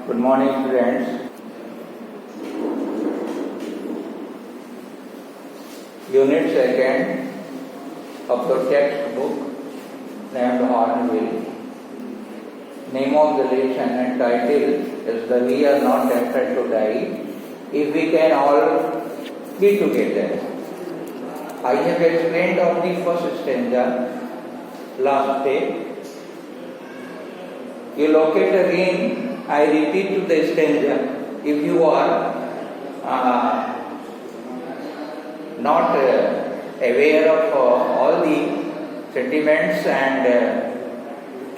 Good morning, students. Unit 2nd of the textbook named Hornbill. Name of the lesson and title is "The We Are Not Destined to Die If We Can All Be Together." I have explained of the first stanza last day. You locate again. I repeat to the stanza. If you are not aware of all the sentiments and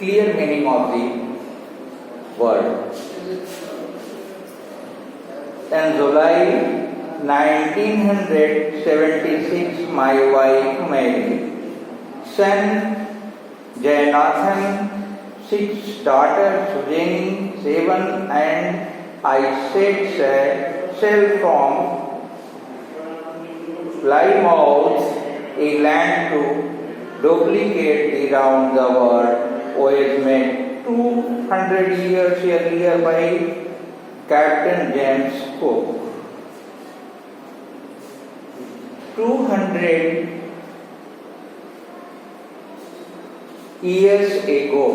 clear meaning of the word. In July 1976, my wife married. Son Jayanathan, 6 daughters Sujani, 7, and I set sail from Plymouth, England to duplicate the round the world voyage made 200 years earlier by Captain James Cook. 200 years ago,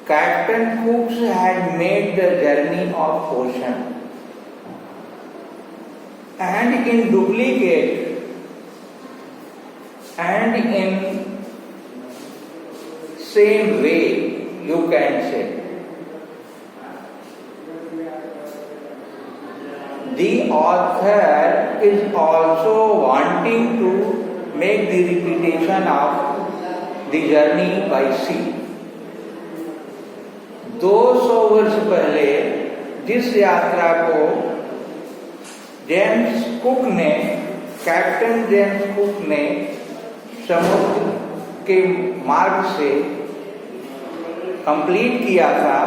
Captain Cook had made the journey of ocean, and in duplicate and in same way, you can say. The author is also wanting to make the repetition of the journey by sea. 200 वर्ष पहले जिस यात्रा को captain James cook ने समुद्र के मार्ग से कंप्लीट किया था,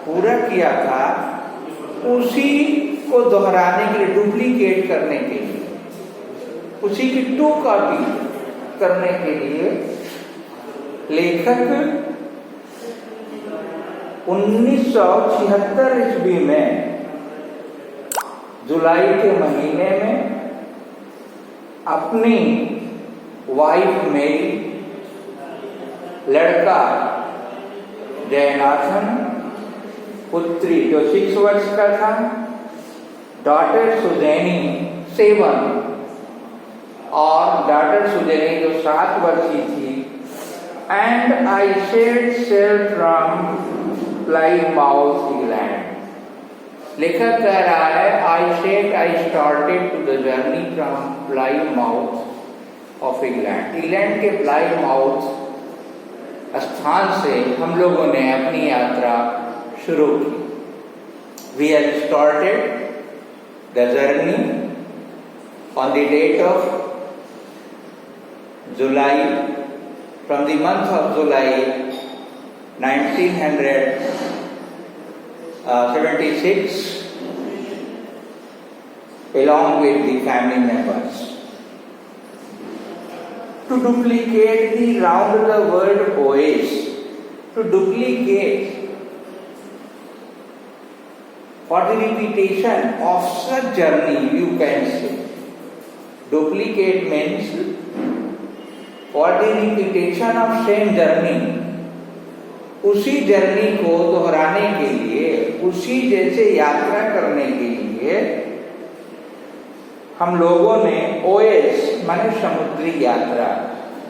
पूरा किया था, उसी को दोहराने के लिए, डुप्लीकेट करने के लिए, उसी की 2 कॉपी करने के लिए लेखक 1976 ईस्वी में जुलाई के महीने में अपनी वाइफ मेरी, लड़का जयनाथन, पुत्री जो 6 वर्ष का था, डॉटर सुजैनी 7 और डॉटर सुजैनी जो 7 वर्ष की थी, and I set sail from Plymouth England. लेखक कह रहा है I started to the journey from Plymouth of England. England के प्लाईमाउथ स्थान से हम लोगों ने अपनी यात्रा शुरू की. We have started the journey on the date of July, from the month of July 1976, along with the family members, to duplicate the round the world voyage. To duplicate, for the repetition of such journey, you can say. Duplicate means for the repetition of same journey. उसी journey को दोहराने के लिए, उसी जैसे यात्रा करने के लिए हम लोगों ने ओएस माने समुद्री यात्रा,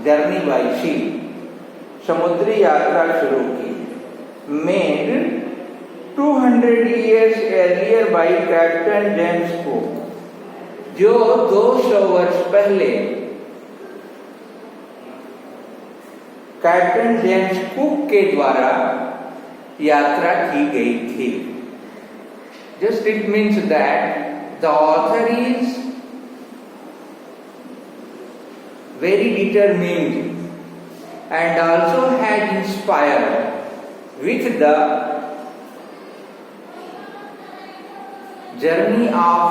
जर्नी बाय सी, समुद्री यात्रा शुरू की. Made 200 years earlier by captain James cook, जो 200 वर्ष पहले कैप्टन जेम्स कुक के द्वारा यात्रा की गई थी. Just it means that the author is very determined and also had inspired with the journey of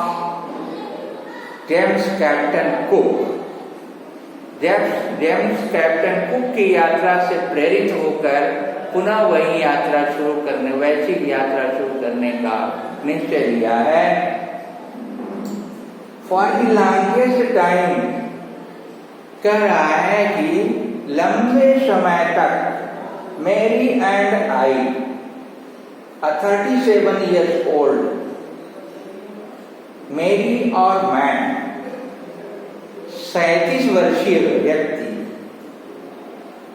James Captain Cook. James captain cook की यात्रा से प्रेरित होकर पुनः वही यात्रा शुरू करने, वैश्विक यात्रा शुरू करने का निश्चय लिया है। फॉर द लॉन्गेस्ट टाइम कह रहा है कि लंबे समय तक मेरी and I, a 37 years old, मेरी और मैं 37 वर्षीय व्यक्ति,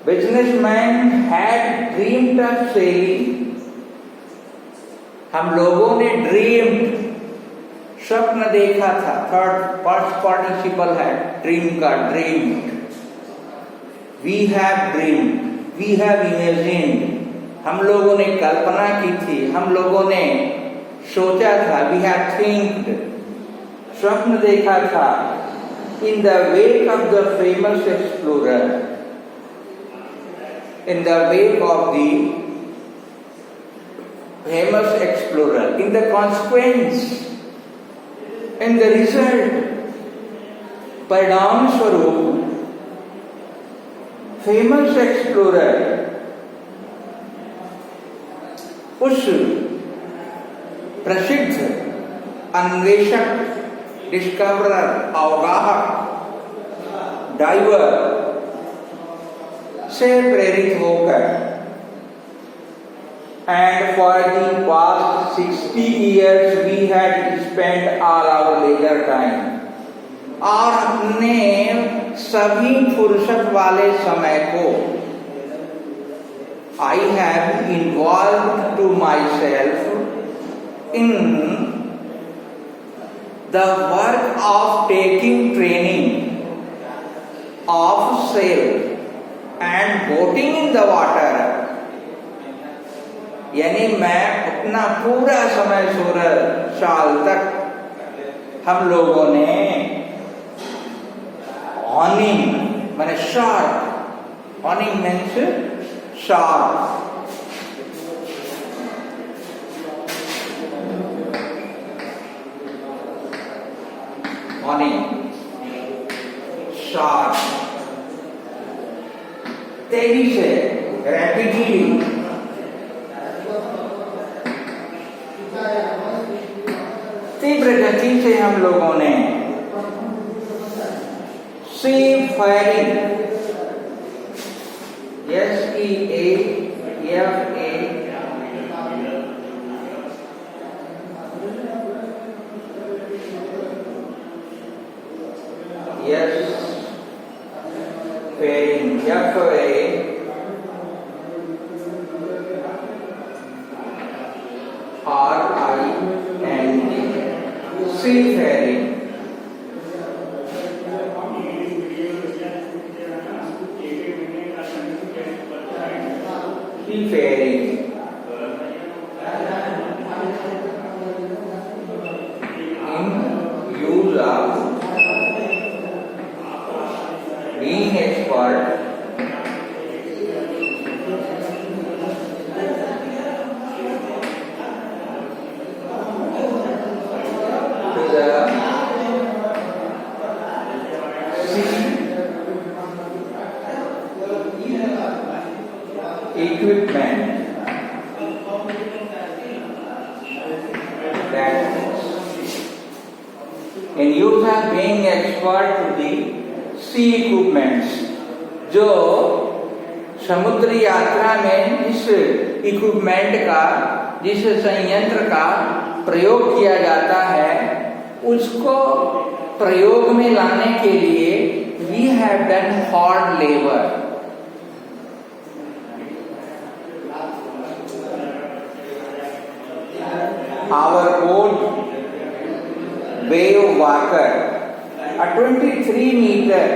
businessman had dreamed of sailing, हम लोगों ने ड्रीम्ड, स्वप्न देखा था, थर्ड फर्स्ट पार्टिसिपल है ड्रीम का, dreamed, we have dreamed, we have imagined, हम लोगों ने कल्पना की थी, हम लोगों ने सोचा था, वी हैव थिंक्ड, स्वप्न देखा था, in the wake of the famous explorer, in the wake of the famous explorer, in the consequence, in the result, परिणाम स्वरूप फेमस एक्सप्लोरर, उस प्रसिद्ध अन्वेषक, डिस्कवरर, अवगाहक, डाइवर से प्रेरित होकर, and for the past 60 years we had spent all our leisure time, और अपने सभी फुर्सत वाले समय को I have involved to myself in the work of taking training of sail and boating in the water, यानी मैं अपना पूरा समय 16 साल तक हम लोगों ने ऑनिंग माने शार्प, ऑनिंग मीन्स शार्प, ऑनिंग शार्प, तेजी से, रैपिडली, तीव्र गति से हम लोगों ने सी firing, SEAFA, faring, RING, seafaring, seafaring, in use of being expert to the sea equipment, that in use of being expert to the sea equipments, जो समुद्री यात्रा में जिस इक्विपमेंट का, जिस संयंत्र का प्रयोग किया जाता है, उसको प्रयोग में लाने के लिए we have done hard labour, our boat Wave Walker, a 23 meter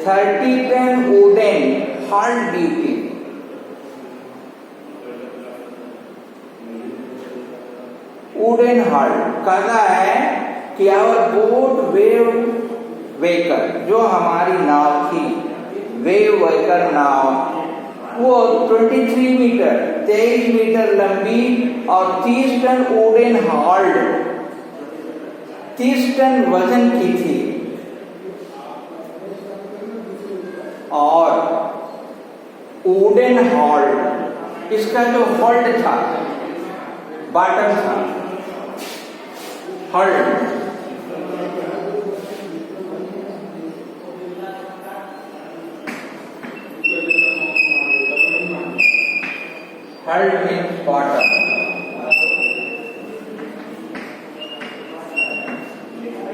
30-ton wooden hull duty, wooden hull कहता है कि our boat wave waker, जो हमारी नाव थी, वेव वेकर नाव, वो 23 मीटर 23 मीटर लंबी और 30 टन वुडन हल, 30 टन वजन की थी। वुडन हॉल्ट, इसका जो हॉल्ट था, बॉटम था, हॉल्ट, हॉल्ट मीन्स बॉटम,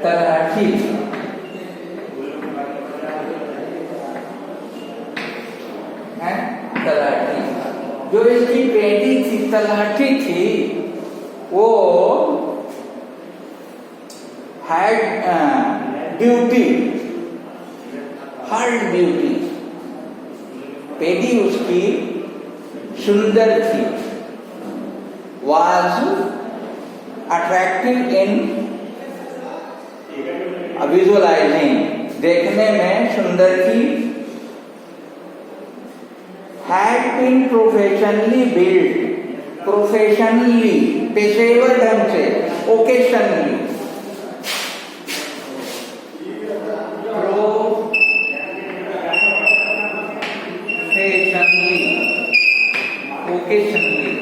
तलहटी, है तलहटी, जो इसकी पेटी थी, तलहटी थी, वो हैड ड्यूटी, हर ड्यूटी, पेटी उसकी सुंदर थी, was attractive in visualizing, देखने में सुंदर थी, had been professionally built, professionally, पेशेवर ढंग से, occasionally, occasionally,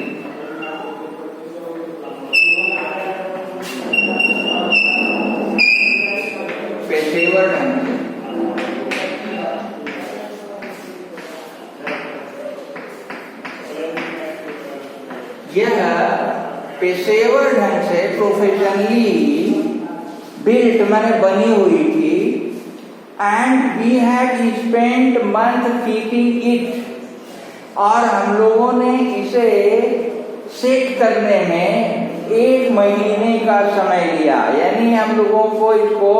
पेशेवर ढंग से, यह पेशेवर ढंग से प्रोफेशनली बिल्ट माने बनी हुई थी, and we had spent month keeping it, और हम लोगों ने इसे सेट करने में 1 महीने का समय लिया, यानी हम लोगों को इसको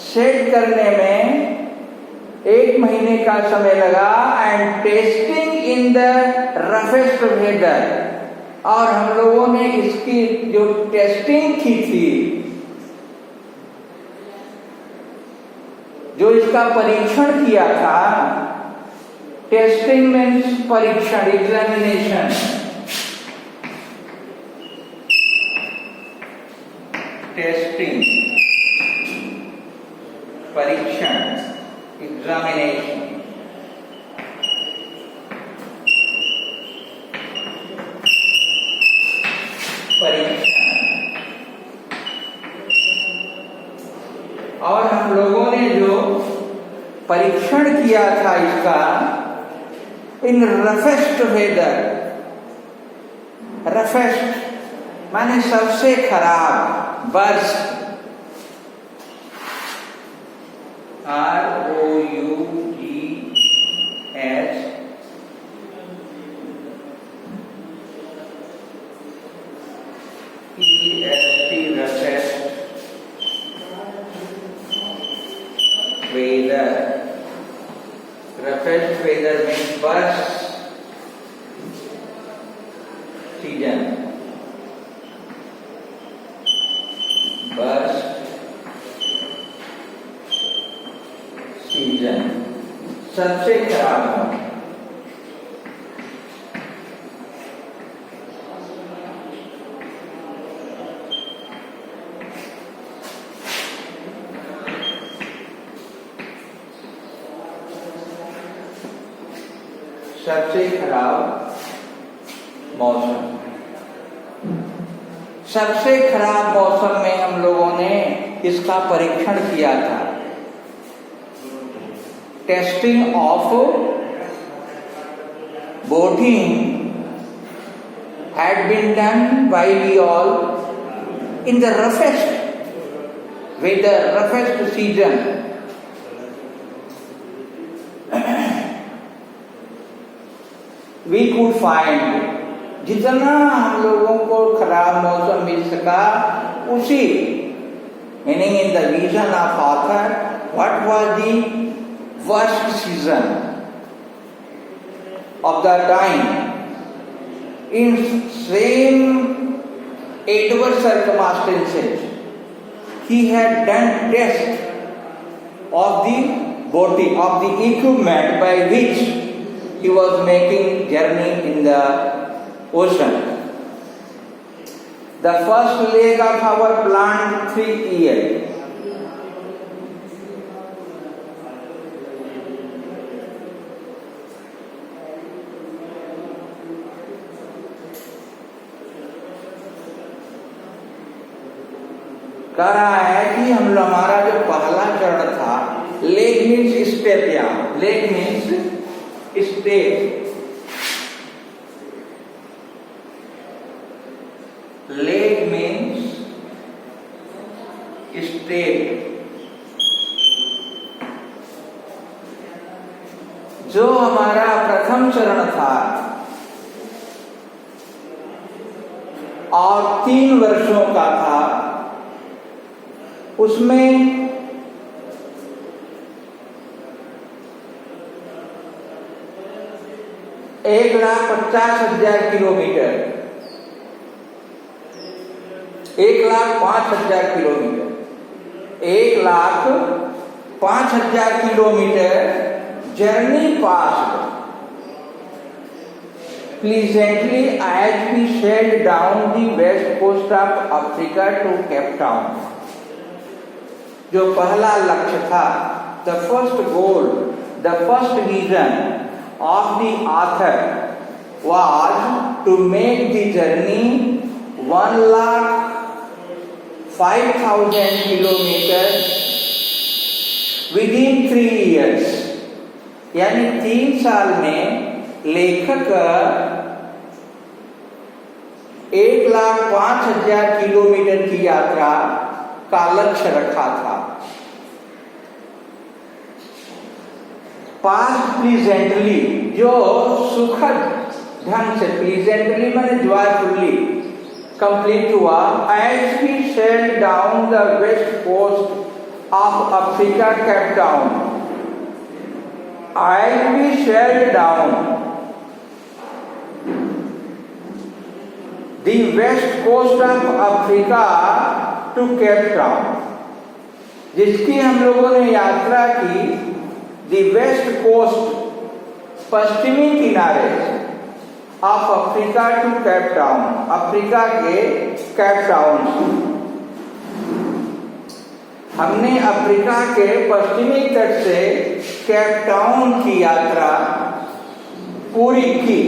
सेट करने में 1 महीने का समय लगा, and testing in the roughest weather, और हम लोगों ने इसकी जो टेस्टिंग की थी, जो इसका परीक्षण किया था, टेस्टिंग मीन्स परीक्षण, एग्जामिनेशन, टेस्टिंग, परीक्षण, एग्जामिनेशन, परीक्षण, और हम लोगों ने जो परीक्षण किया था इसका, इन रफेस्ट वेदर, रफेस्ट माने सबसे खराब, worst, ROUGHEST, roughest weather, roughest weather means worst season, worst season, सबसे खराब, सबसे खराब मौसम, सबसे खराब मौसम में हम लोगों ने इसका परीक्षण किया था, testing of boating had been done by we all in the roughest weather, roughest season. We could find, जितना हम लोगों को खराब मौसम मिल सका, उसी, meaning in the vision of author, what was the worst season of the time, in same adverse circumstances, he had done test of the body, of the equipment by which he was making journey in the ocean. The first leg of our plan 3 years. कह रहा है कि हमारा जो पहला चरण था, leg means step, यहाँ leg means step, leg means step. जो हमारा प्रथम चरण था और 3 वर्षों का था, उसमें 1,50,000 kilometre, 1,05,000 kilometre, 1,05,000 kilometre journey passed pleasantly as we sailed down the west coast of Africa to Cape Town. जो पहला लक्ष्य था, the first goal, the first vision of the author was to make the journey 1,05,000 kilometers within 3 years. यानी 3 साल में लेखक 1,05,000 kilometre की यात्रा का लक्ष्य रखा था। पास प्लीजेंटली, जो सुखद ढंग से, प्लीजेंटली माने जॉयफुली कंप्लीट हुआ, as we sailed down the west coast of Africa Cape Town, as we sailed down the west coast of Africa to Cape Town, जिसकी हम लोगों ने यात्रा की, the west coast, पश्चिमी किनारे of Africa to Cape Town, Africa के Cape Town. हमने अफ्रीका के पश्चिमी तट से कैप टाउन की यात्रा पूरी की।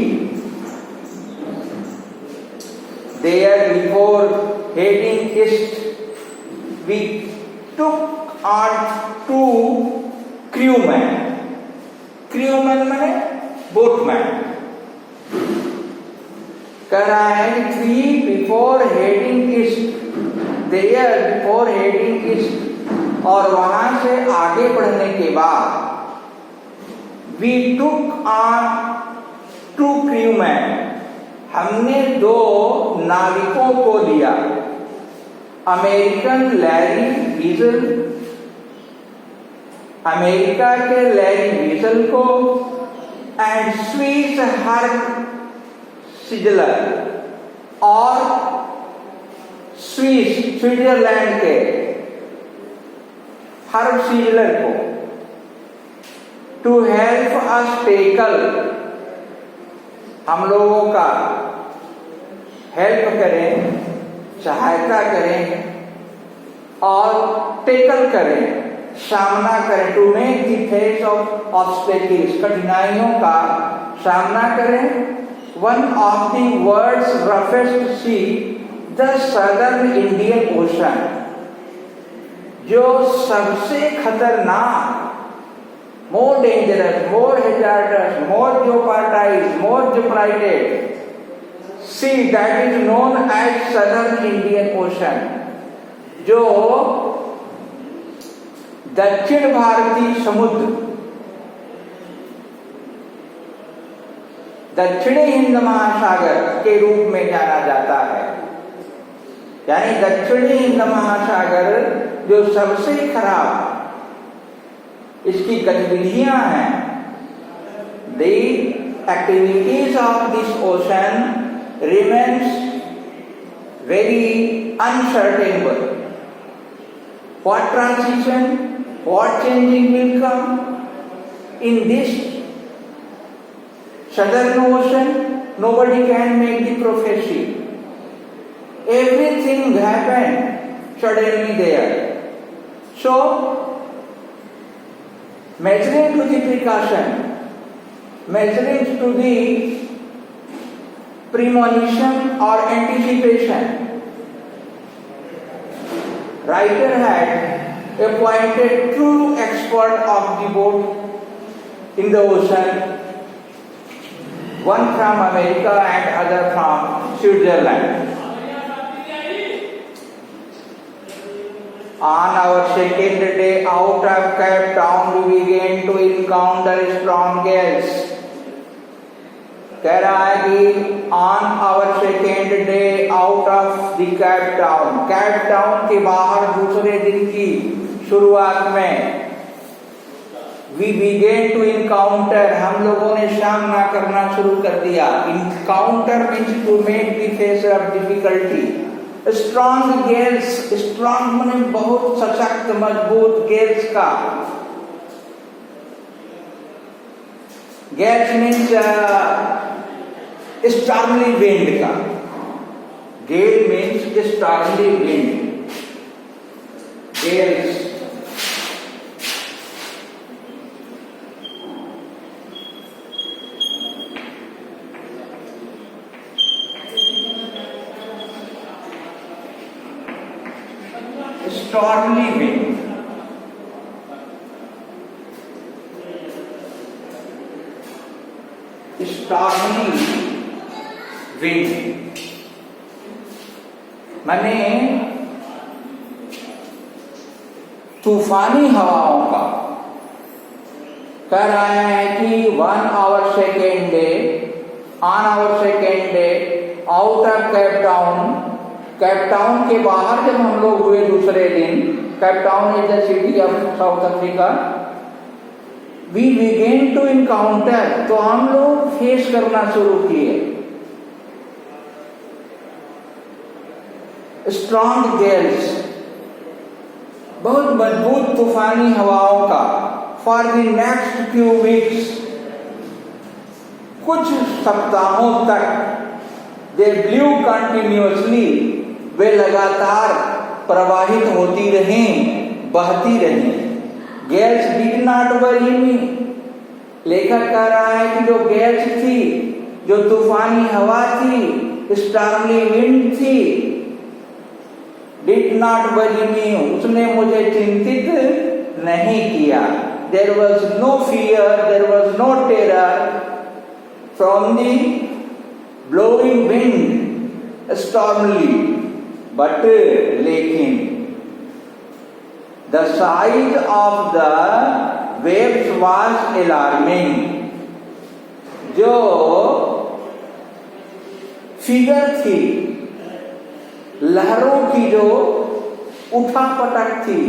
There, before heading east, we took on 2 crewmen. Crewmen माने boatman. कह रहा है कि before heading east, there before heading east, और वहां से आगे बढ़ने के बाद we took on 2 crewmen. हमने 2 नाविकों को लिया, अमेरिकन लैरी वीजल, अमेरिका के लैरी वीजल को, एंड स्विस हर्ब सिजलर, और स्विट्जरलैंड के हर्ब सिजलर को, टू हेल्प अस टेकल, हम लोगों का हेल्प करें, सहायता करें और टेकल करें, सामना करें, to make the face of obstacles, कठिनाइयों का सामना करें। One of the world's roughest sea, the southern Indian Ocean, जो सबसे खतरनाक, more dangerous, more hazardous, more jeopardized, more jeoparded sea, that is known as Southern Indian Ocean, जो दक्षिण भारतीय समुद्र, दक्षिणी हिंद महासागर के रूप में जाना जाता है। यानी दक्षिणी हिंद महासागर जो सबसे खराब इसकी गतिविधियां हैं, the activities of this ocean remains very uncertainable. What transition, what changing will come in this southern ocean? Nobody can make the prophecy. Everything happened suddenly there. So, measuring to the precaution, measuring to the premonition or anticipation, writer had appointed true expert of the boat in the ocean, one from America and other from Switzerland. On our second day out of Cape Town, we began to encounter strong gales. कह रहा है कि on our second day out of the Cape Town के बाहर दूसरे दिन की शुरुआत में वी बिगेन टू इनकाउंटर, हम लोगों ने सामना करना शुरू कर दिया. Encounter means to make the face of difficulty. Strong gales, strong माने बहुत सशक्त मजबूत गेल्स का. गेल्स मीन्स स्टार्मली विंड का. Gale means stormly wind. Gales stormy wind. Stormy wind माने तूफानी हवाओं का. कह रहा है कि on our second day out of Cape Town के बाहर जब हम लोग हुए दूसरे दिन. Cape Town is the city of South Africa. We begin to encounter, तो हम लोग फेस करना शुरू किए स्ट्रॉन्ग गेल्स, बहुत मजबूत तूफानी हवाओं का. For the next few weeks, कुछ सप्ताहों तक दे ब्लू कंटिन्यूअसली, वे लगातार प्रवाहित होती रहें, बहती रहें. गेल्स डिड नॉट वरी मी. लेखक कह रहा है कि जो गेल्स थी, जो तूफानी हवा थी, स्टार्मली विंड थी, डिड नॉट वरी मी, उसने मुझे चिंतित नहीं किया. There was no fear, there was no terror from the blowing wind stormly. But लेकिन the size of the waves was alarming. जो फिगर थी, लहरों की जो उठापटक थी,